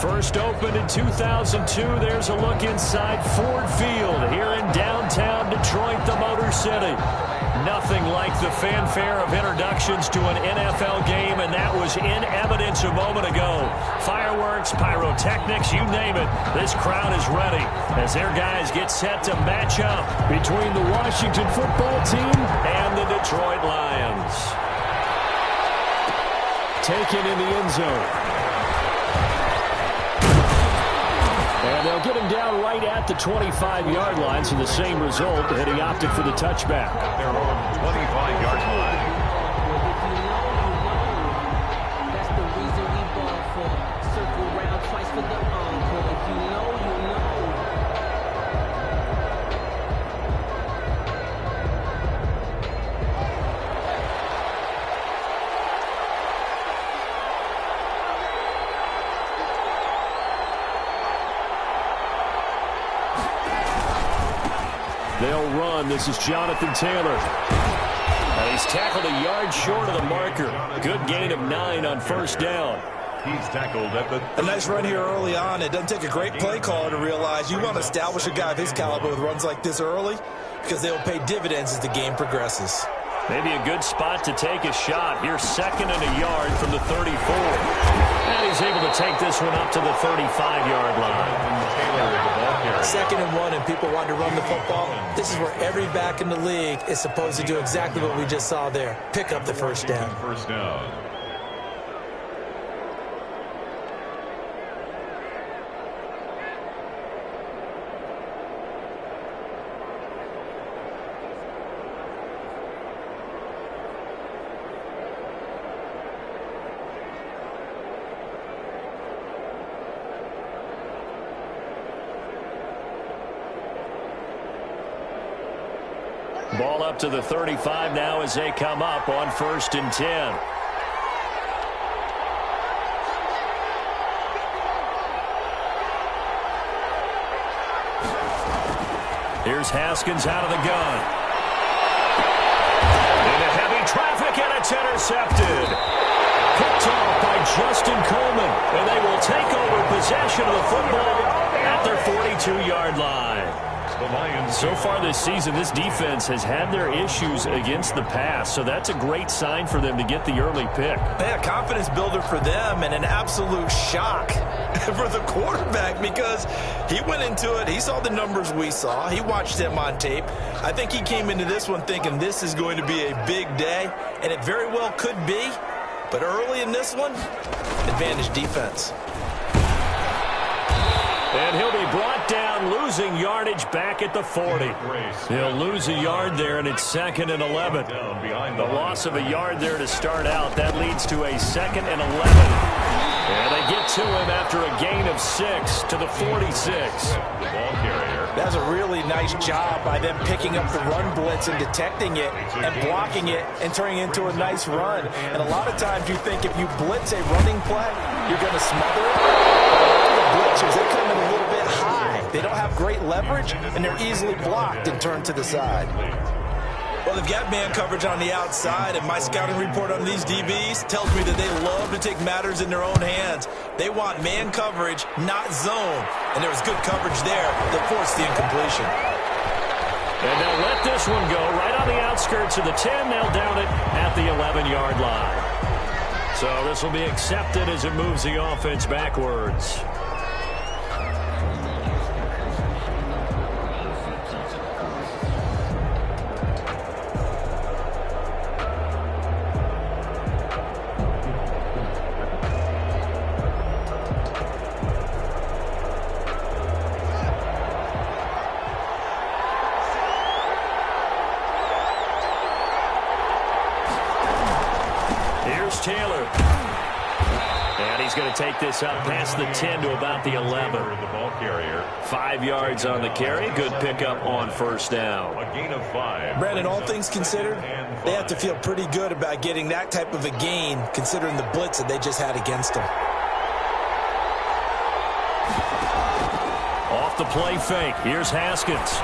First opened in 2002. There's a look inside Ford Field here in downtown Detroit, the Motor City. Nothing like the fanfare of introductions to an NFL game, and that was in evidence a moment ago. Fireworks, pyrotechnics, you name it. This crowd is ready as their guys get set to match up between the Washington football team and the Detroit Lions. Taken in the end zone. And they'll get him down right at the 25-yard line, so the same result, but he opted for the touchback. Their own 25-yard line. That's the reason we ball for. Circle round twice for the encore. If you know, you know. They'll run. This is Jonathan Taylor. And he's tackled a yard short of the marker. Good gain of 9 on first down. He's tackled at the... A nice run here early on. It doesn't take a great play caller to realize you want to establish a guy of his caliber with runs like this early because they'll pay dividends as the game progresses. Maybe a good spot to take a shot. Here's second and a yard from the 34. And he's able to take this one up to the 35-yard line. Second and 1, and people want to run the football. This is where every back in the league is supposed to do exactly what we just saw there. Pick up the first down. First down. Ball up to the 35 now as they come up on 1st and 10. Here's Haskins out of the gun. Into heavy traffic, and it's intercepted. Picked off by Justin Coleman, and they will take over possession of the football at their 42-yard line. So far this season, this defense has had their issues against the pass, so that's a great sign for them to get the early pick. Yeah, confidence builder for them and an absolute shock for the quarterback because he went into it. He saw the numbers we saw. He watched them on tape. I think he came into this one thinking this is going to be a big day, and it very well could be. But early in this one, advantage defense. And he'll be brought down, losing yardage back at the 40. He'll lose a yard there, and it's 2nd and 11. The loss of a yard there to start out. That leads to a 2nd and 11. And they get to him after a gain of 6 to the 46. That's a really nice job by them picking up the run blitz and detecting it and blocking it and turning it into a nice run. And a lot of times you think if you blitz a running play, you're going to smother it. The blitzers, they come in a little bit high. They don't have great leverage, and they're easily blocked and turned to the side. Well, they've got man coverage on the outside, and my scouting report on these DBs tells me that they love to take matters in their own hands. They want man coverage, not zone. And there was good coverage there that forced the incompletion. And they'll let this one go right on the outskirts of the 10. They'll down it at the 11-yard line. So this will be accepted as it moves the offense backwards. Taylor. And he's going to take this up past the 10 to about the 11. The ball carrier. 5 yards on the carry. Good pickup on first down. A gain of 5. Brandon, all things considered, they have to feel pretty good about getting that type of a gain considering the blitz that they just had against them. Off the play fake. Here's Haskins.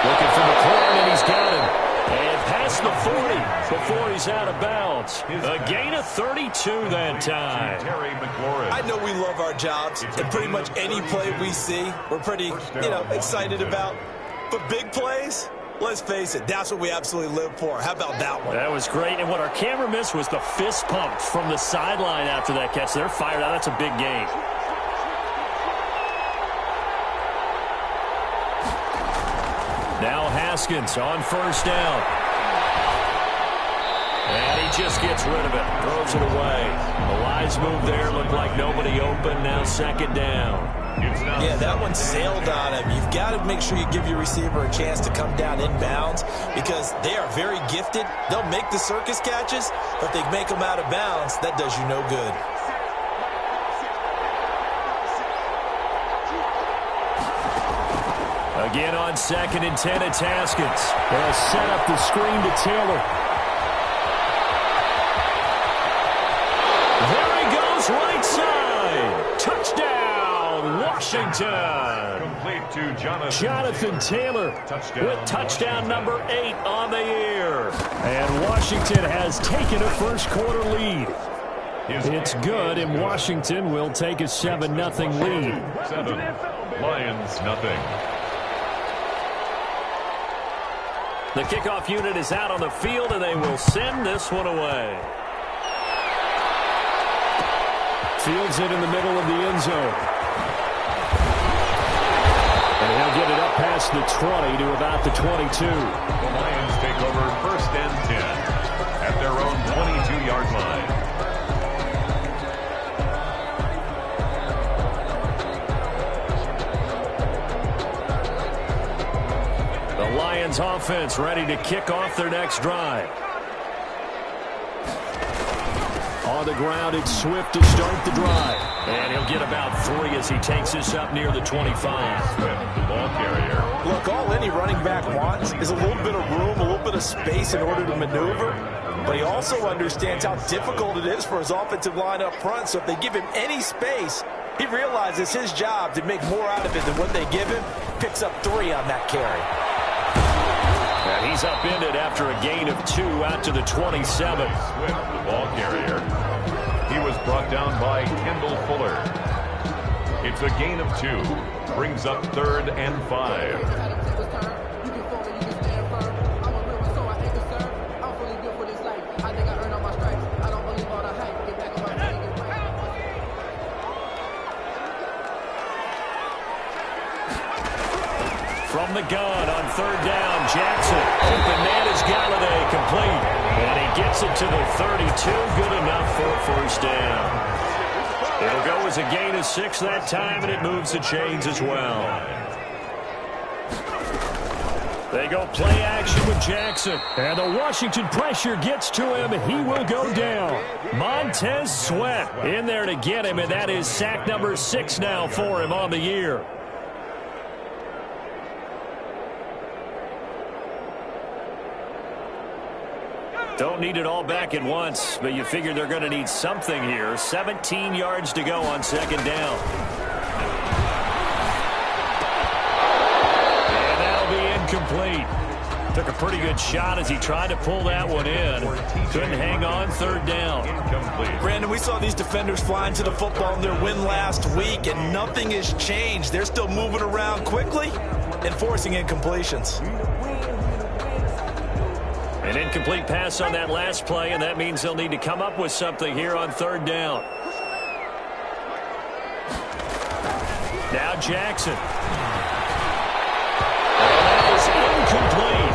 Looking for McLaurin, and he's got him. And past the 40 before he's out of bounds. A gain of 32 that time. I know we love our jobs, and pretty much any play we see, we're pretty, excited about. But big plays, let's face it, that's what we absolutely live for. How about that one? That was great. And what our camera missed was the fist pump from the sideline after that catch. They're fired out. That's a big gain. Now Haskins on first down. And he just gets rid of it. Throws it away. A wise move there. Looked like nobody open. Now second down. Yeah, that one sailed on him. You've got to make sure you give your receiver a chance to come down inbounds because they are very gifted. They'll make the circus catches, but if they make them out of bounds, that does you no good. Again on 2nd and 10, it's Haskins. They'll set up the screen to Taylor. There he goes, right side. Touchdown, Washington. Complete to Jonathan Taylor with touchdown number 8 on the year. And Washington has taken a first quarter lead. It's good, and Washington will take a 7-0 lead. 7, Lions nothing. The kickoff unit is out on the field, and they will send this one away. Fields it in the middle of the end zone. And he'll get it up past the 20 to about the 22. The Lions take over 1st and 10 at their own 22-yard line. The Lions offense ready to kick off their next drive. On the ground, it's Swift to start the drive. And he'll get about 3 as he takes this up near the 25. Swift, the ball carrier. Look, all any running back wants is a little bit of room, a little bit of space in order to maneuver. But he also understands how difficult it is for his offensive line up front. So if they give him any space, he realizes his job to make more out of it than what they give him. Picks up 3 on that carry. And he's upended after a gain of 2 out to the 27. Swift, the ball carrier. He was brought down by Kendall Fuller. It's a gain of 2. Brings up 3rd and 5. From the gun on 3rd down, Jackson. The man is Galladay, complete. And he gets it to the 32. Good enough for a first down. It'll go as a gain of 6 that time, and it moves the chains as well. They go play action with Jackson. And the Washington pressure gets to him. He will go down. Montez Sweat in there to get him, and that is sack number 6 now for him on the year. Don't need it all back at once, but you figure they're going to need something here. 17 yards to go on 2nd down. And that'll be incomplete. Took a pretty good shot as he tried to pull that one in. Couldn't hang on 3rd down. Incomplete. Brandon, we saw these defenders flying to the football in their win last week, and nothing has changed. They're still moving around quickly and forcing incompletions. An incomplete pass on that last play, and that means they'll need to come up with something here on 3rd down. Now Jackson. And that is incomplete.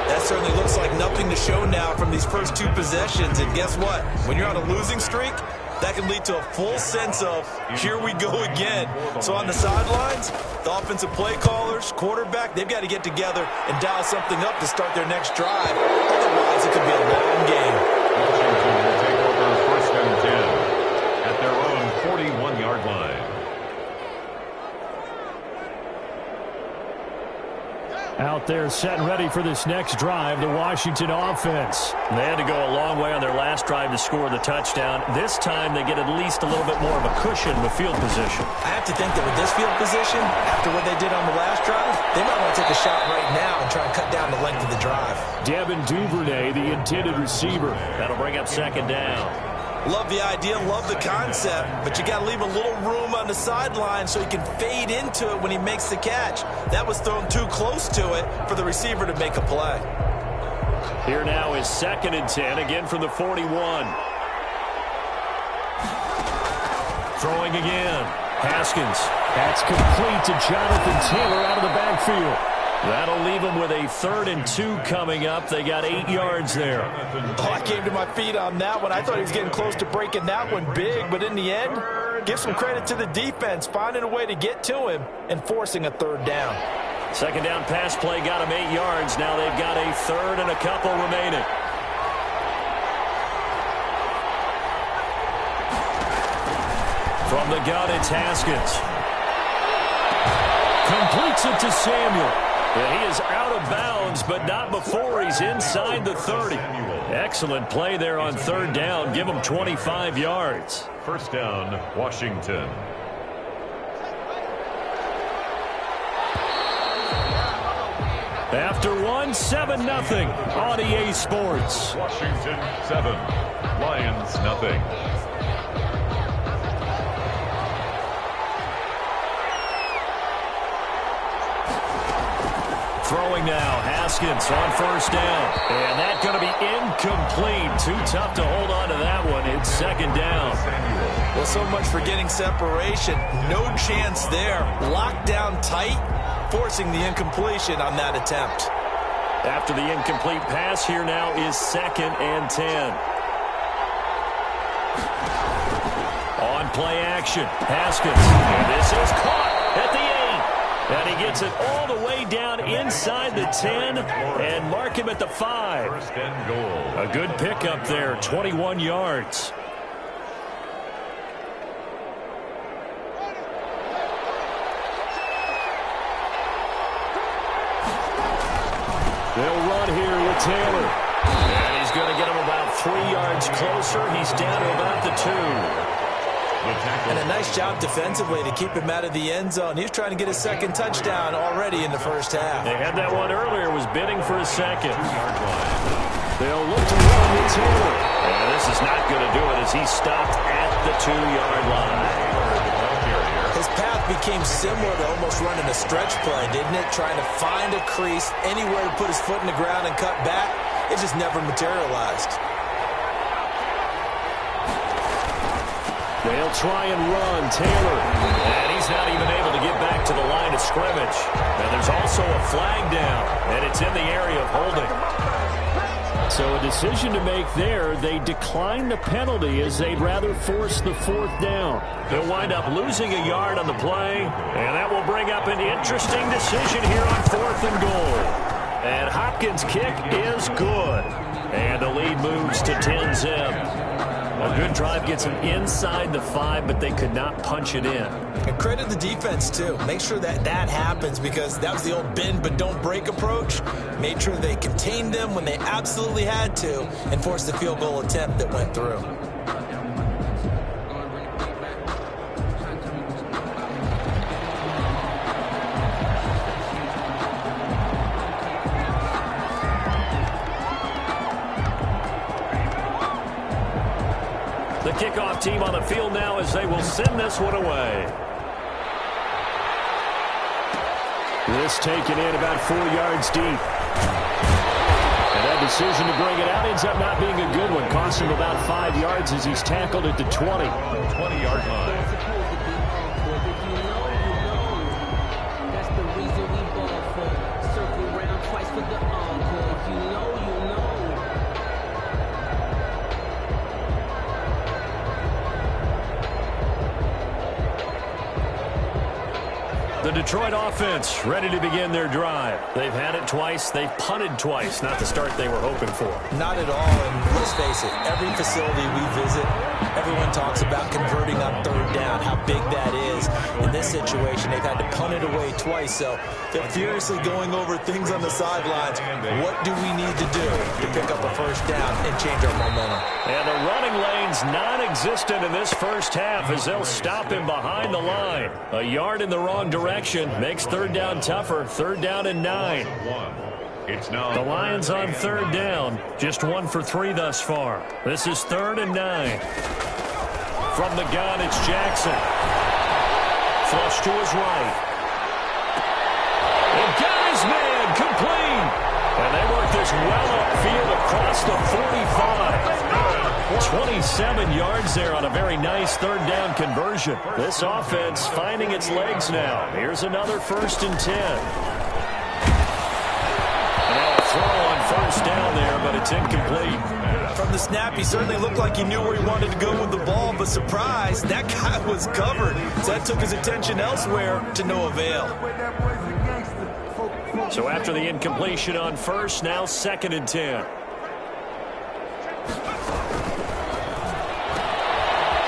That certainly looks like nothing to show now from these first 2 possessions. And guess what? When you're on a losing streak, that can lead to a full sense of, here we go again. So on the sidelines, the offensive play callers, quarterback, they've got to get together and dial something up to start their next drive. Otherwise, it could be a long game. Washington will take over 1st and 10 at their own 41-yard line. Out there set and ready for this next drive, the Washington offense. They had to go a long way on their last drive to score the touchdown. This time they get at least a little bit more of a cushion with field position. I have to think that with this field position, after what they did on the last drive, they might want to take a shot right now and try and cut down the length of the drive. Devin Duvernay, the intended receiver. That'll bring up second down. Love the idea, love the concept, but you got to leave a little room on the sideline so he can fade into it when he makes the catch. That was thrown too close to it for the receiver to make a play. Here now is 2nd and 10, again from the 41. Throwing again. Haskins. That's complete to Jonathan Taylor out of the backfield. That'll leave them with a 3rd and 2 coming up. They got 8 yards there. Oh, I came to my feet on that one. I thought he was getting close to breaking that one big, but in the end, give some credit to the defense, finding a way to get to him and forcing a 3rd down. 2nd down pass play got them 8 yards. Now they've got a 3rd and a couple remaining. From the gun, it's Haskins. Completes it to Samuel. And he is out of bounds, but not before he's inside the 30. Excellent play there on 3rd down. Give him 25 yards. 1st down, Washington. After 7-0 on EA Sports. Washington 7, Lions nothing. Throwing now, Haskins on 1st down. And that's going to be incomplete. Too tough to hold on to that one. It's 2nd down. Well, so much for getting separation. No chance there. Locked down tight, forcing the incompletion on that attempt. After the incomplete pass, here now is 2nd and 10. On play action, Haskins. And this is caught at the 8. And he gets it all the way down inside the 10 and mark him at the 5. 1st and goal. A good pickup there, 21 yards. They'll run here with Taylor. And he's going to get him about 3 yards closer. He's down to about the 2. And a nice job defensively to keep him out of the end zone. He was trying to get his 2nd touchdown already in the 1st half. They had that one earlier, was bidding for a 2nd. They'll look to run with Taylor. And this is not going to do it as he stopped at the 2-yard line. His path became similar to almost running a stretch play, didn't it? Trying to find a crease, anywhere to put his foot in the ground and cut back. It just never materialized. They'll try and run Taylor. And he's not even able to get back to the line of scrimmage. And there's also a flag down. And it's in the area of holding. So a decision to make there. They decline the penalty as they'd rather force the 4th down. They'll wind up losing a yard on the play. And that will bring up an interesting decision here on 4th and goal. And Hopkins' kick is good. And the lead moves to 10-zip. A good drive gets them inside the 5, but they could not punch it in. And credit the defense, too. Make sure that happens because that was the old bend but don't break approach. Made sure they contained them when they absolutely had to and forced the field goal attempt that went through. The kickoff team on the field now as they will send this one away. This taken in about 4 yards deep. And that decision to bring it out ends up not being a good one. Cost him about 5 yards as he's tackled at the 20. 20-yard line. That's the reason we ball for. Circle around twice for the encore. If you know, you know. The Detroit offense ready to begin their drive. They've had it twice. They've punted twice. Not the start they were hoping for. Not at all, and let's face it, every facility we visit, everyone talks about converting on 3rd down, how big that is. In this situation, they've had to punt it away twice, so they're furiously going over things on the sidelines. What do we need to do to pick up a 1st down and change our momentum? And the running lane's non-existent in this 1st half as they'll stop him behind the line. A yard in the wrong direction. interception makes third down tougher. Third down and 9. It's now The Lions on third down. Just 1 for 3 thus far. This is 3rd and 9. From the gun, it's Jackson. Flush to his right. He got his man complete. And they work this well upfield across the 45. 27 yards there on a very nice third down conversion. This offense finding its legs now. Here's another 1st and 10. And now a throw on first down there, but it's incomplete. From the snap, he certainly looked like he knew where he wanted to go with the ball, but surprise, that guy was covered. So that took his attention elsewhere to no avail. So after the incompletion on first, now 2nd and 10.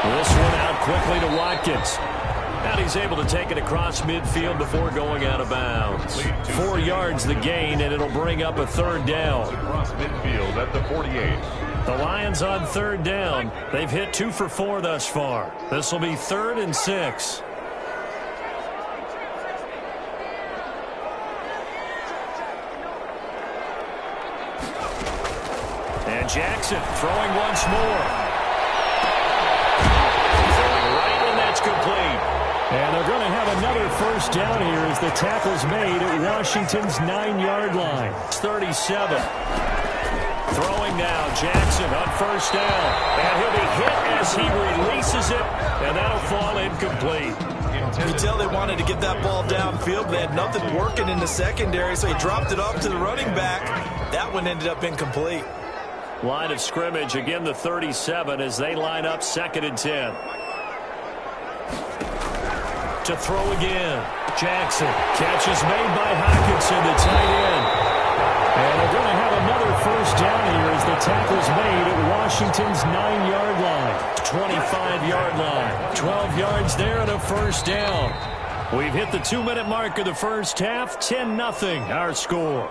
This one out quickly to Watkins. And he's able to take it across midfield before going out of bounds. 4 yards the gain, and it'll bring up a 3rd down. across midfield at the 48. The Lions on 3rd down. They've hit 2 for 4 thus far. This will be 3rd and 6. And Jackson throwing once more. Throwing right, and that's complete. And they're going to have another 1st down here as the tackle's made at Washington's 9-yard line. It's 37. Throwing now, Jackson on 1st down. And he'll be hit as he releases it, and that'll fall incomplete. You tell they wanted to get that ball downfield, but they had nothing working in the secondary, so he dropped it off to the running back. That one ended up incomplete. Line of scrimmage, again the 37 as they line up 2nd and 10. To throw again. Jackson. Catch is made by Hockenson, the tight end. And they're going to have another 1st down here as the tackle's made at Washington's 9-yard line. 25-yard line. 12 yards there and a 1st down. We've hit the 2-minute mark of the first half. 10-0 our score.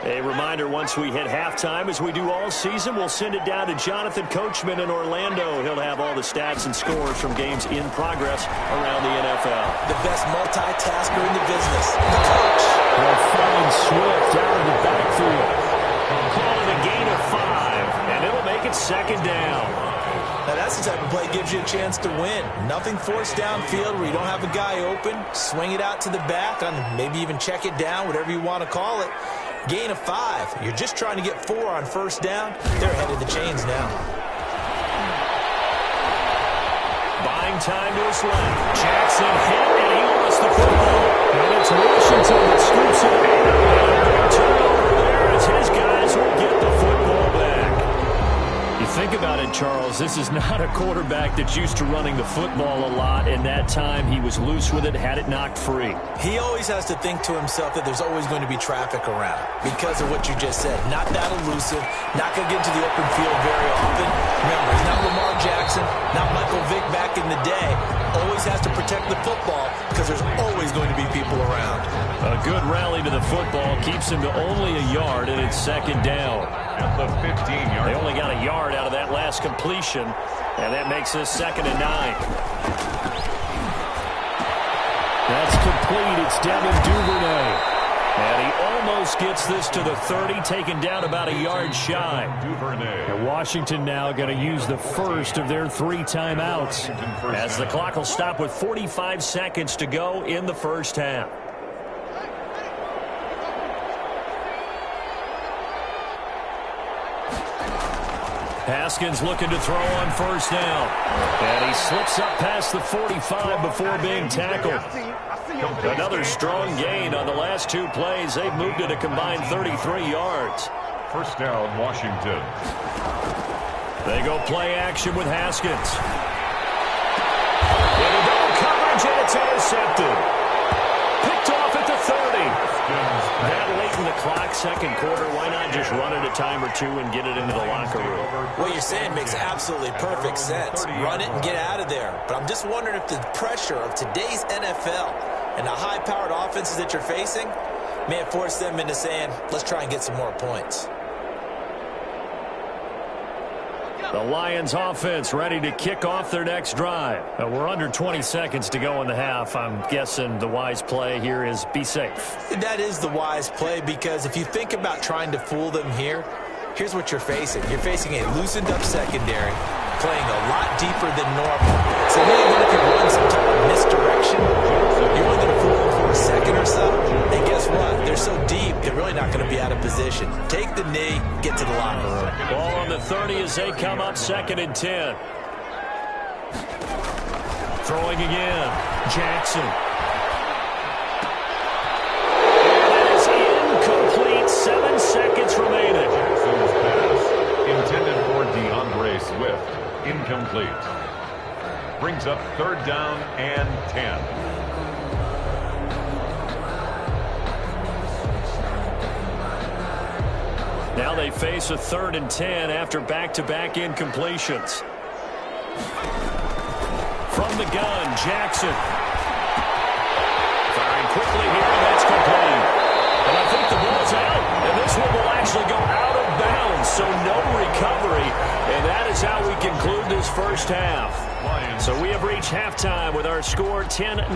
A reminder, once we hit halftime, as we do all season, we'll send it down to Jonathan Coachman in Orlando. He'll have all the stats and scores from games in progress around the NFL. The best multitasker in the business, the coach. They'll find Swift out of the backfield. Call it a gain of 5, and it'll make it 2nd down. Now that's the type of play that gives you a chance to win. Nothing forced downfield where you don't have a guy open. Swing it out to the back, and maybe even check it down, whatever you want to call it. Gain of 5. You're just trying to get 4 on 1st down. They're ahead of the chains now. Buying time to his left. Jackson hit, and he lost the football. And it's Washington that scoops it. And a turnover there as his guys will get the football back. You think about it, Charles, this is not a quarterback that's used to running the football a lot, and that time he was loose with it, had it knocked free. He always has to think to himself that there's always going to be traffic around because of what you just said. Not that elusive, not going to get into the open field very often. Remember, he's not Lamar Jackson, not Michael Vick back in the day. Always has to protect the football because there's always going to be people around. A good rally to the football keeps him to only a yard, and it's 2nd down. At the 15-yard. They only got a yard out of that last completion, and that makes this 2nd and 9. That's complete. It's Devin Duvernay. And he almost gets this to the 30, taken down about a yard shy. Duvernay. And Washington now going to use the first of their 3 timeouts as the clock will stop with 45 seconds to go in the first half. Haskins looking to throw on 1st down. And he slips up past the 45 before being tackled. Another strong gain on the last 2 plays. They've moved it a combined 33 yards. 1st down, Washington. They go play action with Haskins. Into double coverage, and it's intercepted. Picked off at the 30. That late in the clock, 2nd quarter, why not just run it a time or 2 and get it into the locker room? What you're saying makes absolutely perfect sense. Run it and get out of there. But I'm just wondering if the pressure of today's NFL and the high-powered offenses that you're facing may have forced them into saying, let's try and get some more points. The Lions offense ready to kick off their next drive. We're under 20 seconds to go in the half. I'm guessing the wise play here is be safe. That is the wise play, because if you think about trying to fool them here, here's what you're facing. You're facing a loosened up secondary, playing a lot deeper than normal. So even if you run some type of misdirection, you're only going to fool them for a second or so. And guess what? They're so deep, they're really not going to be out of position. Take the knee, get to the locker room. Ball on the 30 as they come up 2nd and 10. Throwing again. Jackson. That is incomplete. 7 seconds remaining. Jackson's pass intended for DeAndre Swift. Incomplete. Brings up 3rd down and 10. Now they face a 3rd and 10 after back-to-back incompletions. From the gun, Jackson. Firing quickly here, and that's complete. And I think the ball's out, and this one will actually go out of bounds, so no recovery. And that is how we conclude this first half. So we have reached halftime with our score 10-0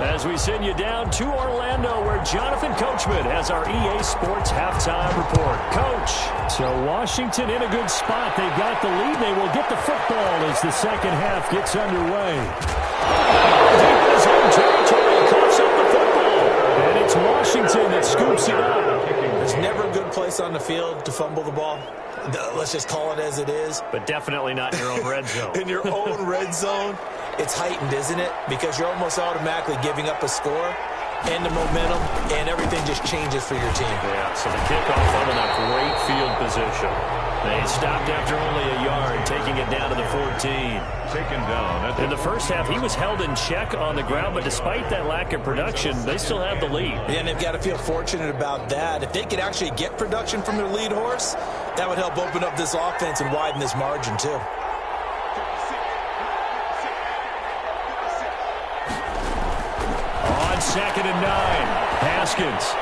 as we send you down to Orlando, where Jonathan Coachman has our EA Sports halftime report. Coach. So Washington in a good spot. They've got the lead. They will get the football as the second half gets underway. Deep in his home territory, coughs up the football. And it's Washington that scoops it up. There's never a good place on the field to fumble the ball. Let's just call it as it is. But definitely not in your own red zone. In your own red zone, it's heightened, isn't it? Because you're almost automatically giving up a score and the momentum, and everything just changes for your team. Yeah, so the kickoff on in a great field position. They stopped after only a yard, taking it down to the 14. Taken down. In the first half, he was held in check on the ground, but despite that lack of production, they still have the lead. And they've got to feel fortunate about that. If they could actually get production from their lead horse, that would help open up this offense and widen this margin, too. On 2nd and 9, Haskins.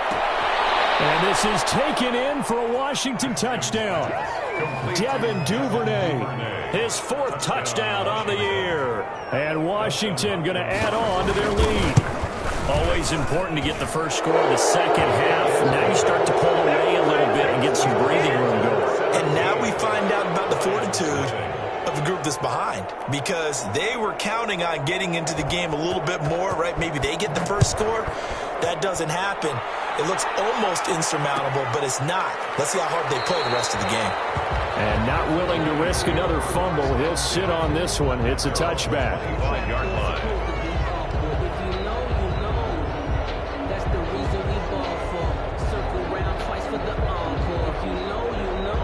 And this is taken in for a Washington touchdown. Devin Duvernay, his 4th touchdown on the year. And Washington going to add on to their lead. Always important to get the first score of the second half. Now you start to pull away a little bit and get some breathing room going. And now we find out about the fortitude of the group that's behind, because they were counting on getting into the game a little bit more, right? Maybe they get the first score. That doesn't happen. It looks almost insurmountable, but it's not. Let's see how hard they play the rest of the game. And not willing to risk another fumble. He'll sit on this one. It's a touchback. 5-yard line. If you know, you know. That's the reason we ball for. Circle round twice for the encore. If you know, you know.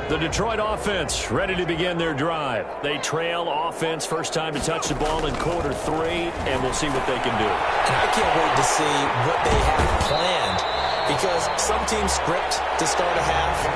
The Detroit offense ready to begin their drive. They trail offense, first time to touch the ball in quarter 3, and we'll see what they can do. And I can't wait to see what they have planned, because some teams script to start a half.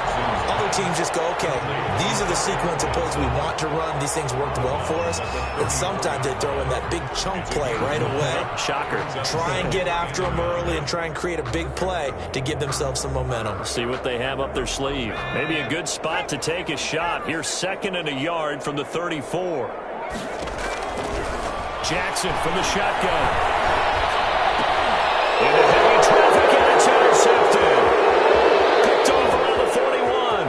Other teams just go, okay, these are the sequence of plays we want to run. These things worked well for us. And sometimes they throw in that big chunk play right away. Shocker. Try and get after them early and try and create a big play to give themselves some momentum. See what they have up their sleeve. Maybe a good spot to take a shot. Here's 2nd and a yard from the 34. Jackson from the shotgun. Into heavy traffic, and it's intercepted. Picked off around the 41.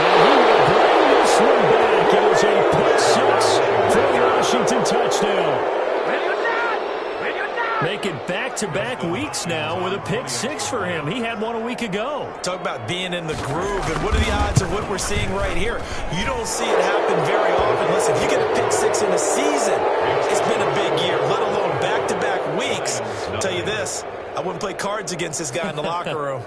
And he will bring this one back. It is a pick 6 for the Washington touchdown. Making back-to-back weeks now with a pick 6 for him. He had one a week ago. Talk about being in the groove, and what are the odds of what we're seeing right here? You don't see it happen very often. Listen, if you get a pick 6 in a season, it's been a big year, let alone back-to-back weeks. I'll tell you this, I wouldn't play cards against this guy in the locker room.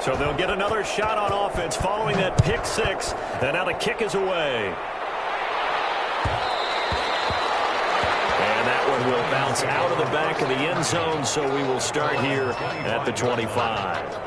So they'll get another shot on offense following that pick six. And now the kick is away. And that one will bounce out of the back of the end zone, so we will start here at the 25.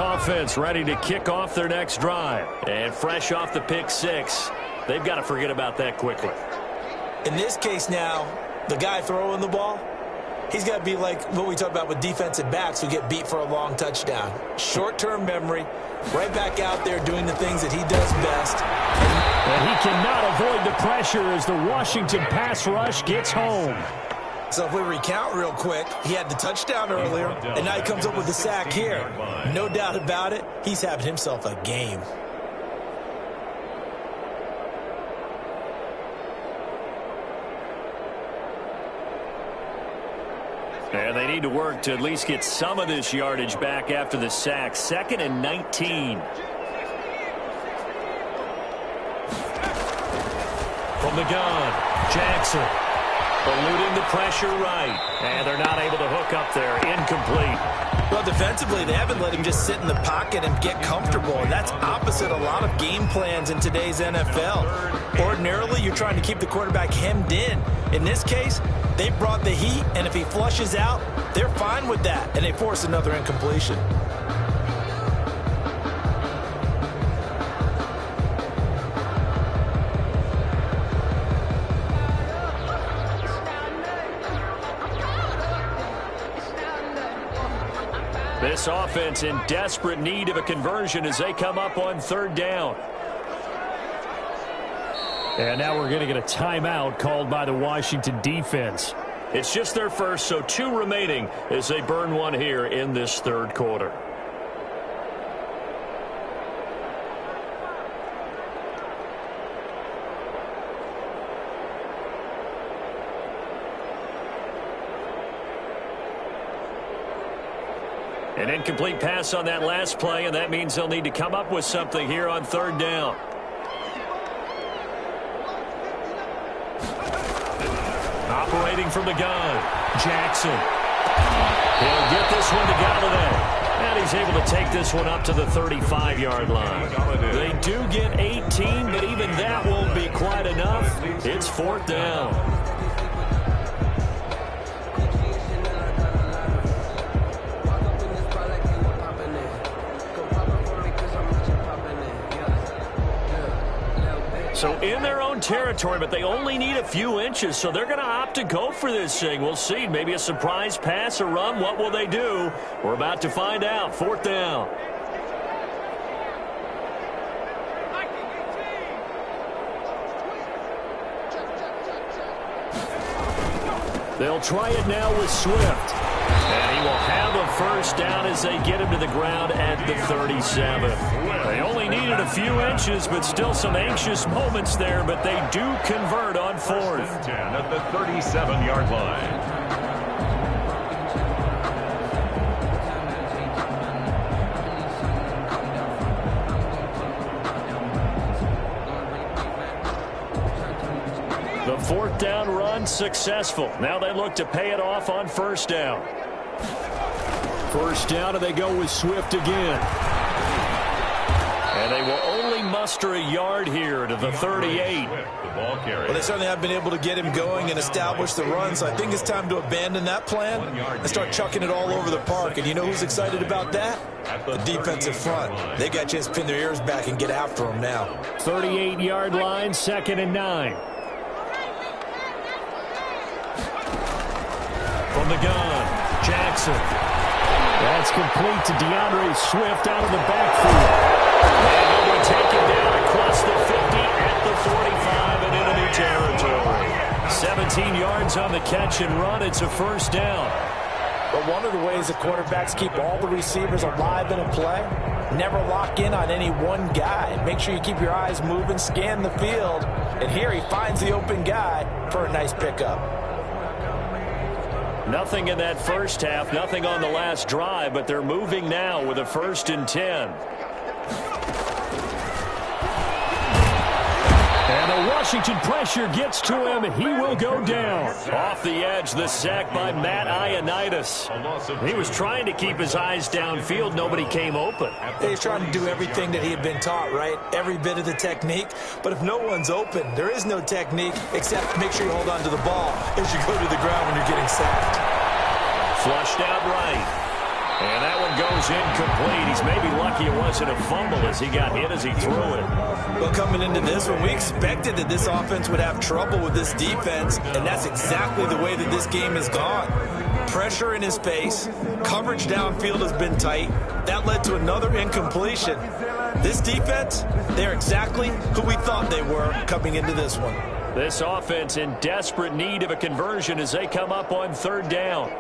Offense ready to kick off their next drive. And fresh off the pick six, they've got to forget about that quickly. In this case now, the guy throwing the ball, he's got to be like what we talk about with defensive backs who get beat for a long touchdown. Short-term memory, right back out there doing the things that he does best. And he cannot avoid the pressure as the Washington pass rush gets home. So if we recount real quick, he had the touchdown earlier, and now he comes up with the sack here. No doubt about it, he's having himself a game. And they need to work to at least get some of this yardage back after the sack. 2nd and 19. From the gun, Jackson. Eluding the pressure right. And they're not able to hook up there. Incomplete. Well, defensively, they haven't let him just sit in the pocket and get comfortable. And that's opposite a lot of game plans in today's NFL. Ordinarily, you're trying to keep the quarterback hemmed in. In this case, they brought the heat, and if he flushes out, they're fine with that. And they force another incompletion. This offense in desperate need of a conversion as they come up on 3rd down. And now we're going to get a timeout called by the Washington defense. It's just their first, so 2 remaining as they burn one here in this 3rd quarter. An incomplete pass on that last play, and that means they'll need to come up with something here on 3rd down. Operating from the gun, Jackson. He'll get this one to Galladay. And he's able to take this one up to the 35-yard line. They do get 18, but even that won't be quite enough. It's 4th down. So in their own territory, but they only need a few inches, so they're going to opt to go for this thing. We'll see. Maybe a surprise pass or run. What will they do? We're about to find out. 4th down. They'll try it now with Swift. And he will have a first down as they get him to the ground at the 37. They only needed a few inches, but still some anxious moments there, but they do convert on 4th. 10 at the 37-yard line. The 4th down run successful. Now they look to pay it off on 1st down. 1st down, and they go with Swift again. And they will only muster a yard here to the 38. Well, they certainly have been able to get him going and establish the run, so I think it's time to abandon that plan and start chucking it all over the park. And you know who's excited about that? The defensive front. They got a chance to pin their ears back and get after him now. 38-yard line, 2nd and 9. From the gun, Jackson. That's complete to DeAndre Swift out of the backfield. And he'll be taken down across the 50 at the 45 and into new territory. 17 yards on the catch and run. It's a 1st down. But one of the ways the quarterbacks keep all the receivers alive in a play, never lock in on any one guy. Make sure you keep your eyes moving, scan the field. And here he finds the open guy for a nice pickup. Nothing in that first half, nothing on the last drive, but they're moving now with a 1st and 10. And the Washington pressure gets to him. He will go down. Off the edge, the sack by Matt Ioannidis. He was trying to keep his eyes downfield. Nobody came open. He's trying to do everything that he had been taught, right? Every bit of the technique. But if no one's open, there is no technique except make sure you hold on to the ball as you go to the ground when you're getting sacked. Flushed out right. And that one goes incomplete. He's maybe lucky it wasn't a fumble as he got hit as he threw it. Well, coming into this one, we expected that this offense would have trouble with this defense, and that's exactly the way that this game has gone. Pressure in his face, coverage downfield has been tight. That led to another incompletion. This defense, they're exactly who we thought they were coming into this one. This offense in desperate need of a conversion as they come up on 3rd down.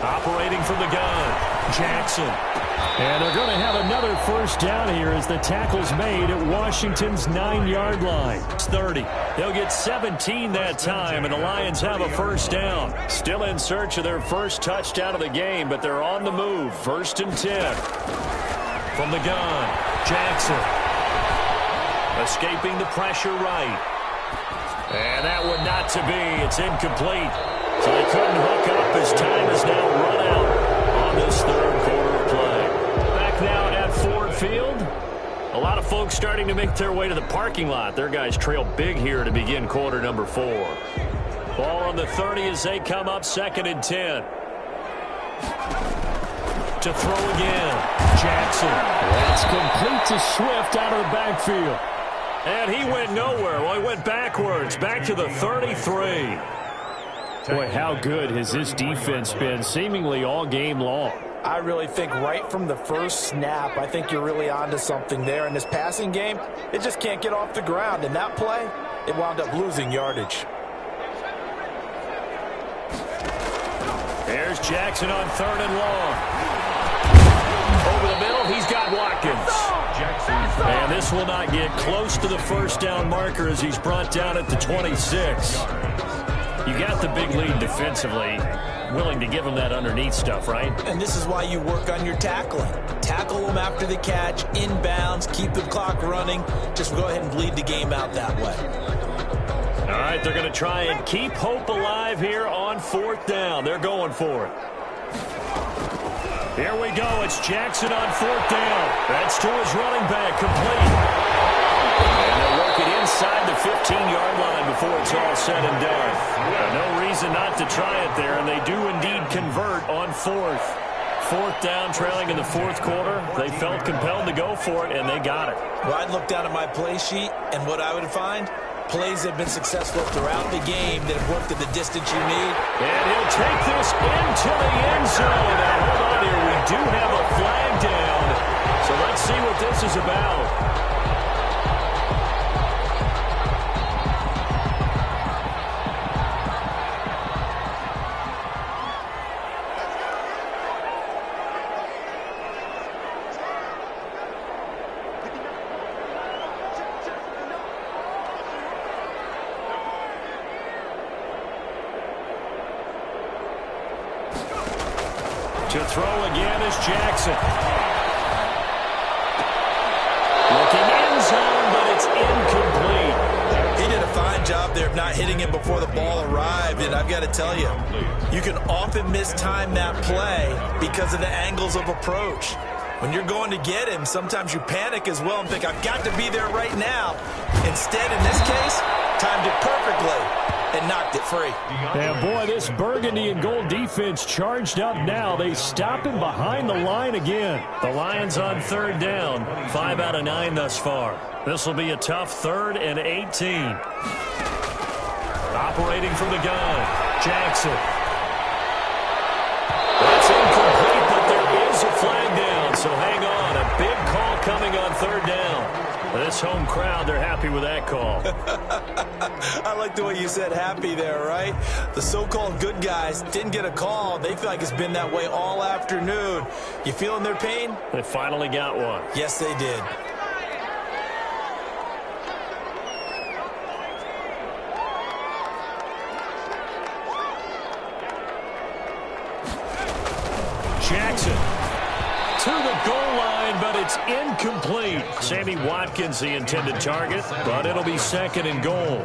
Operating from the gun, Jackson. And they're going to have another 1st down here as the tackle's made at Washington's 9-yard line. It's 30. They'll get 17 that time, and the Lions have a 1st down. Still in search of their first touchdown of the game, but they're on the move. 1st and 10. From the gun, Jackson. Escaping the pressure right. And that one not to be. It's incomplete. So they couldn't hook up as time is now run out on this 3rd quarter of play. Back now at Ford Field. A lot of folks starting to make their way to the parking lot. Their guys trail big here to begin quarter number 4. Ball on the 30 as they come up 2nd and 10. To throw again. Jackson. That's complete to Swift out of the backfield. And he went nowhere. Well, he went backwards. Back to the 33. Boy, how good has this defense been seemingly all game long? I really think right from the first snap, I think you're really onto something there. In this passing game, it just can't get off the ground. In that play, it wound up losing yardage. There's Jackson on 3rd and long. Over the middle, he's got Watkins. And this will not get close to the 1st down marker as he's brought down at the 26. You got the big lead defensively, willing to give them that underneath stuff, right? And this is why you work on your tackling. Tackle them after the catch, inbounds, keep the clock running. Just go ahead and bleed the game out that way. All right, they're going to try and keep hope alive here on 4th down. They're going for it. Here we go. It's Jackson on 4th down. That's to his running back, complete. And they'll work it inside the 15-yard line before it's all said and done. No reason not to try it there, and they do indeed convert on 4th. 4th down, trailing in the 4th quarter. They felt compelled to go for it, and they got it. Well, I'd look down at my play sheet, and what I would find, plays have been successful throughout the game that have worked at the distance you need. And he'll take this into the end zone. Now, hold on here. We do have a flag down. So let's see what this is about. To throw again is Jackson. Looking end zone, but it's incomplete. He did a fine job there of not hitting him before the ball arrived, and I've got to tell you, you can often mistime that play because of the angles of approach. When you're going to get him, sometimes you panic as well and think, I've got to be there right now. Instead, in this case, timed it perfectly and knocked it free. And boy, this burgundy and gold defense charged up now. They stop him behind the line again. The Lions on 3rd down, 5 out of 9 thus far. This will be a tough 3rd and 18. Operating from the gun, Jackson. That's incomplete, but there is a flag down, so hang on. A big call coming on 3rd down. This home crowd, they're happy with that call. I like the way you said happy there, right? The so-called good guys didn't get a call. They feel like it's been that way all afternoon. You feeling their pain? They finally got one. Yes, they did. Jackson to the goal line, but it's incomplete. Sammy Watkins, the intended target, but it'll be second and goal.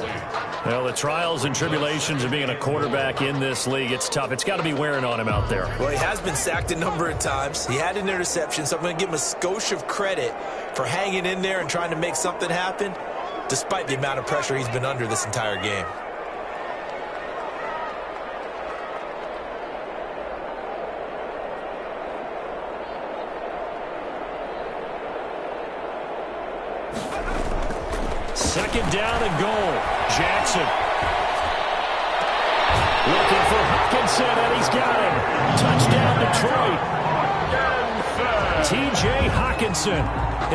Well, the trials and tribulations of being a quarterback in this league, it's tough. It's got to be wearing on him out there. Well, he has been sacked a number of times. He had an interception, so I'm going to give him a skosh of credit for hanging in there and trying to make something happen, despite the amount of pressure he's been under this entire game. Second down and goal. Jackson looking for Hawkinson, and he's got him. Touchdown, Detroit. T.J. Hawkinson,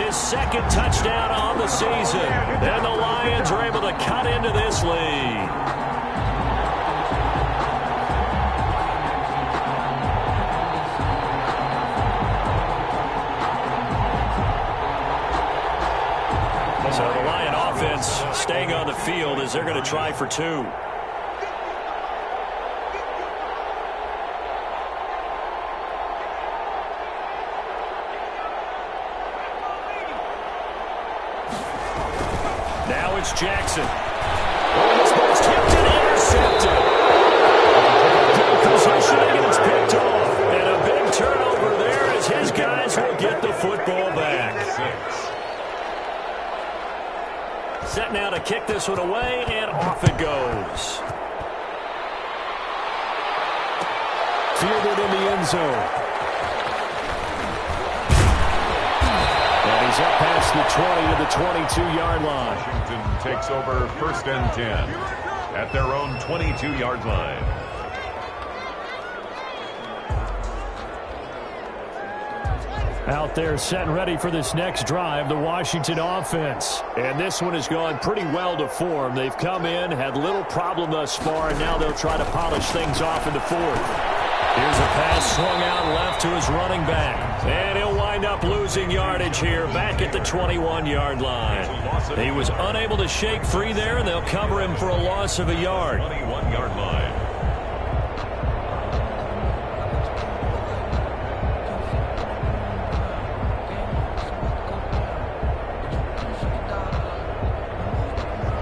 his second touchdown on the season. And the Lions are able to cut into this lead. So the Lion offense staying on the field as they're going to try for two. Now it's Jackson. Oh, this ball's tipped and intercepted. Good positioning, and it's picked off. And a big turnover there as his guys will get the football back. Set now to kick this one away, and off it goes. Fielded in the end zone. And he's up past the 20 to the 22-yard line. Washington takes over first and 10 at their own 22-yard line. Out there set and ready for this next drive, the Washington offense. And this one has gone pretty well to form. They've come in, had little problem thus far, and now they'll try to polish things off in the fourth. Here's a pass swung out left to his running back. And he'll wind up losing yardage here back at the 21-yard line. He was unable to shake free there, and they'll cover him for a loss of a yard. 21-yard line.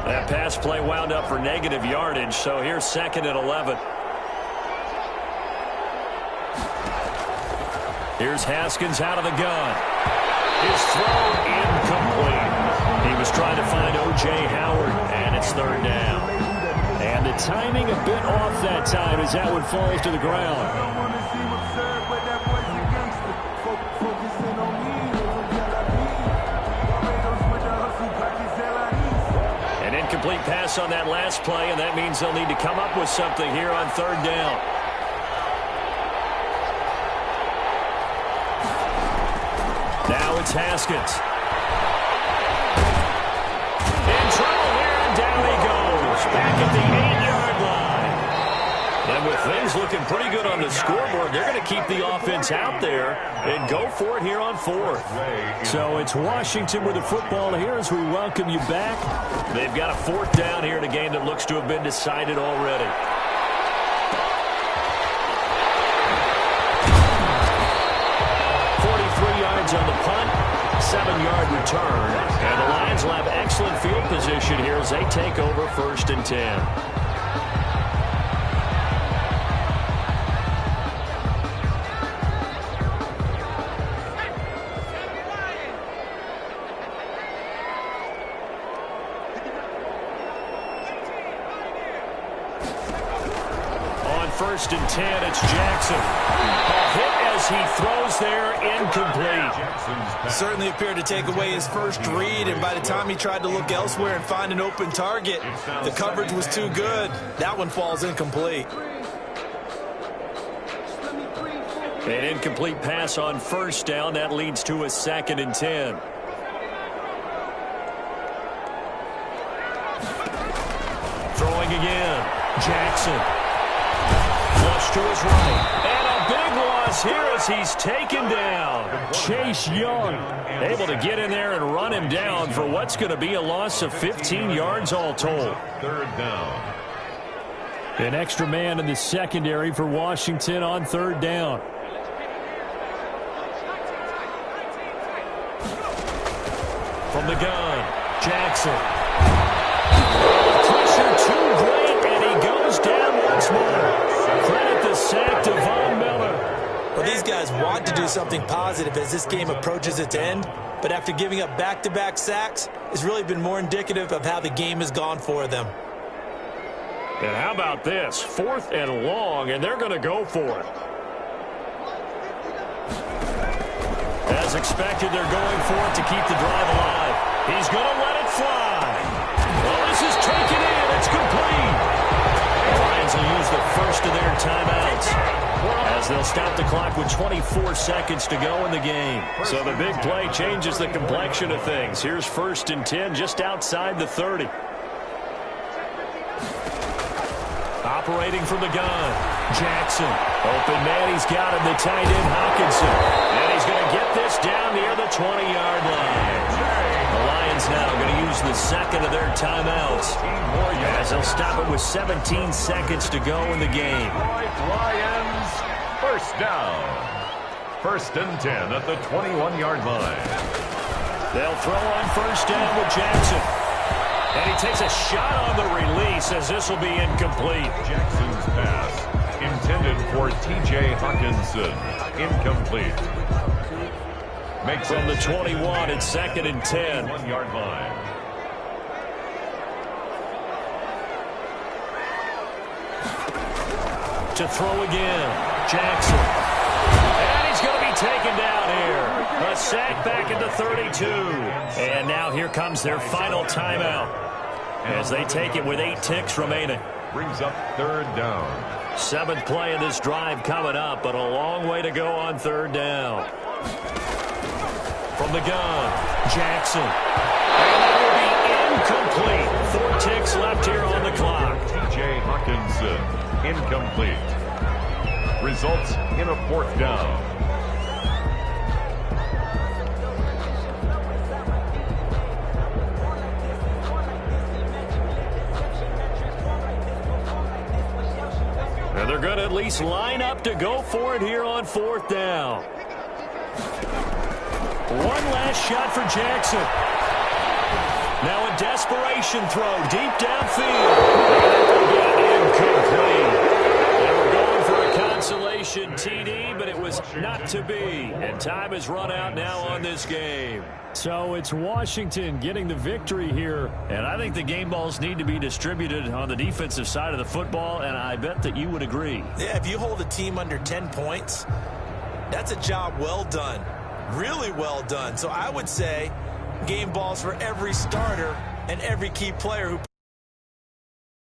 That pass play wound up for negative yardage, so here's second and 11. Here's Haskins out of the gun. His throw incomplete. He was trying to find O.J. Howard, and it's third down. And the timing a bit off that time as that one falls to the ground. An incomplete pass on that last play, and that means they'll need to come up with something here on third down. Now it's Haskins. In trouble here, and down he goes. Back at the 8-yard line. And with things looking pretty good on the scoreboard, they're going to keep the offense out there and go for it here on fourth. So it's Washington with the football here as we welcome you back. They've got a fourth down here in a game that looks to have been decided already. On the punt, 7-yard return, and the Lions will have excellent field position here as they take over first and 10. On first and 10, it's Jackson. A hit as he throws there, incomplete. Certainly appeared to take away his first read, and by the time he tried to look elsewhere and find an open target, the coverage was too good. That one falls incomplete. An incomplete pass on first down. That leads to a second and 10. Throwing again. Jackson. Flush to his right. And a big loss here as he's taken down. Chase Young able to get in there and run him down for what's going to be a loss of 15 yards all told. Third down. An extra man in the secondary for Washington on third down. From the gun, Jackson. Pressure too great, and he goes down once more. Credit the sack to Von Miller. Well, these guys want to do something positive as this game approaches its end, but after giving up back-to-back sacks, it's really been more indicative of how the game has gone for them. And how about this? 4th and long, and they're going to go for it. As expected, they're going for it to keep the drive alive. He's going to let it fly. Well, this is taken in. It's complete. The Lions will use the first of their timeouts as they'll stop the clock with 24 seconds to go in the game. So the big play changes the complexion of things. Here's 1st and 10 just outside the 30. Operating from the gun, Jackson. Open man, he's got him, the tight end, Hawkinson. And he's going to get this down near the 20-yard line. The Lions now going to use the second of their timeouts as they'll stop it with 17 seconds to go in the game. Lions, first down. 1st and 10 at the 21-yard line. They'll throw on first down with Jackson. And he takes a shot on the release as this will be incomplete. Jackson's pass intended for T.J. Hawkinson. Incomplete. Makes from the 21, it's 2nd and 10. 1-yard line. To throw again, Jackson. And he's going to be taken down here. A sack back at the 32. And now here comes their final timeout as they take it with 8 ticks remaining. Brings up 3rd down. 7th play of this drive coming up, but a long way to go on 3rd down. From the gun, Jackson. And that will be incomplete. 4 ticks left here on the clock. T.J. Hawkinson, incomplete. Results in a 4th down. And they're going to at least line up to go for it here on 4th down. One last shot for Jackson. Now a desperation throw deep downfield. Incomplete. They were going for a consolation TD, but it was not to be. And time has run out now on this game. So it's Washington getting the victory here. And I think the game balls need to be distributed on the defensive side of the football, and I bet that you would agree. Yeah, if you hold a team under 10 points, that's a job well done. Really well done. So I would say game balls for every starter and every key player who